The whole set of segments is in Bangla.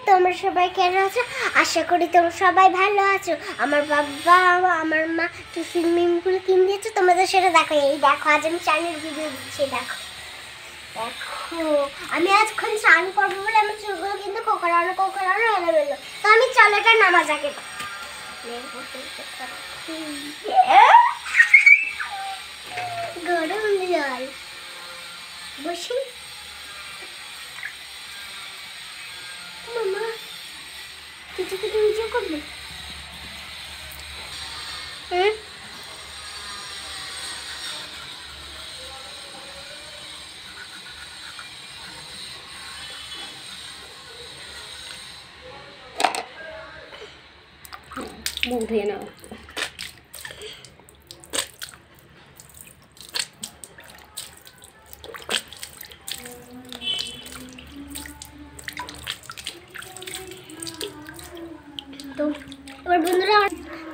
তোমরা সবাই কেমন আছো? আশা করি তোমরা সবাই ভালো আছো। আমার বাবা আমার মা তো সুইমিং পুল কিনে দিয়েছে, তোমাদের সেটা দেখো। এই দেখো আজ আমি চানের ভিডিও দিচ্ছি। দেখো দেখো আমি আজক্ষণ চান করবো বলে আমার চুলগুলো কিন্তু কোকড়ানো এলোমেলো। তো আমি চলাটা নামা যাকে গরম জল বসি। মামা কিছু কিছু করবে। মুখ ধুয়ে নাও।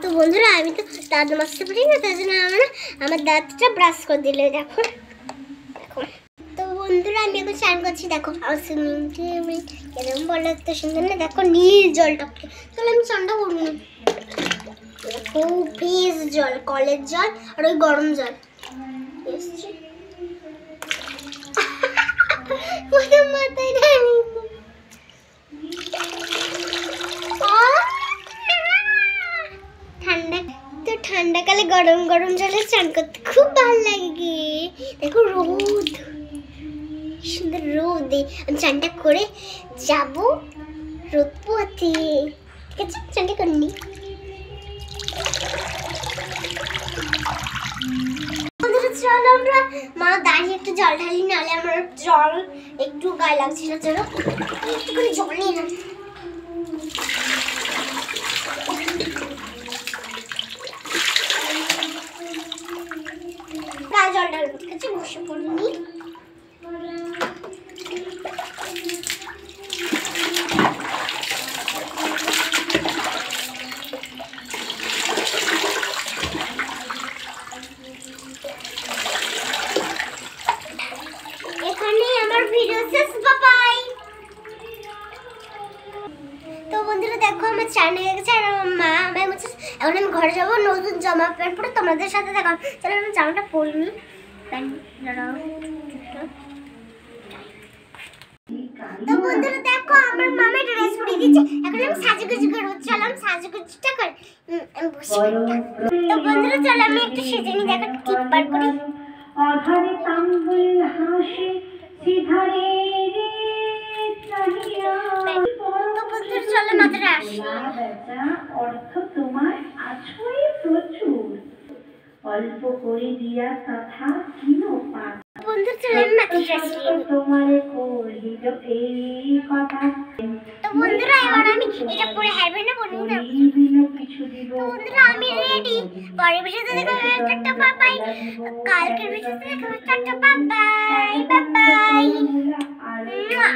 তো বন্ধুরা আমি তো দাঁত মাজতে পারি না, তার জন্য আমার দাঁতটা ব্রাশ করে দিলে। দেখো তো বন্ধুরা আমি এখন চান করছি। দেখো এরকম বলে তো সুন্দর না? দেখো নীল জলটা, তাহলে আমি চানটা করবো না। দেখো ফ্রিজ জল, কলের জল আর ওই গরম জল এসছে মাথায় ঠান্ডাকালে গরম গরম জলে স্নান করতে খুব ভালো লাগে। দেখো রোদ, সুন্দর রোদে আমি চানটা করে যাব রোদ পোয়াতে। ঠিক আছে, চানটা করে নি। চলো আমরা মা দাঁড়িয়ে একটু জল ঢালি, নাহলে আমার জল একটু গায়ে লাগছিল। চলো একটু করে জল নিয়ে না। গায়ে জল ঢালবো, ঠিক আছে? বসে পড়িনি। এখানেই আমার ভিডিও শেষ। বাই। তো বন্ধুরা দেখো আমার চান হয়ে গেছে আর আমার মা আমায় বলছে এখন আমি ঘরে যাবো নতুন জামা প্যান্ট পরে তোমাদের সাথে দেখা। চলো আমি জামাটা পরিনি। তো বন্ধুরা দেখো আমার মামা ড্রেস পরিয়ে দিচ্ছে, এখন আমি সাজুগুজু করবো। চলো আমি সাজুগুজুটা করি। আমি বসে। তো বন্ধুরা চলো আমি একটু সেজে নিই। দেখো টিপ বার করি। অধরে তাম্বুল হাসি সিধারে রে চাহিয়া। তো বন্ধুরা চলো মাথাটা আসি। অর্থ তোমার আছই প্রচুর, অল্প করে দিয়া তথা কিনো পাত। বন্ধুরা চলো আমি মাথাটা আসি। তোমারে কহিল এই কথা। তো বন্ধুরা এবার আমি এটা পরে হেয়ার ব্যান্ডটা পরে নিলাম। কিছু দিব। তো বন্ধুরা আমি রেডি। পরের ভিডিওতে দেখাবো। Tata bye bye. কালকের ভিডিওতে দেখাবো। Tata bye bye bye bye.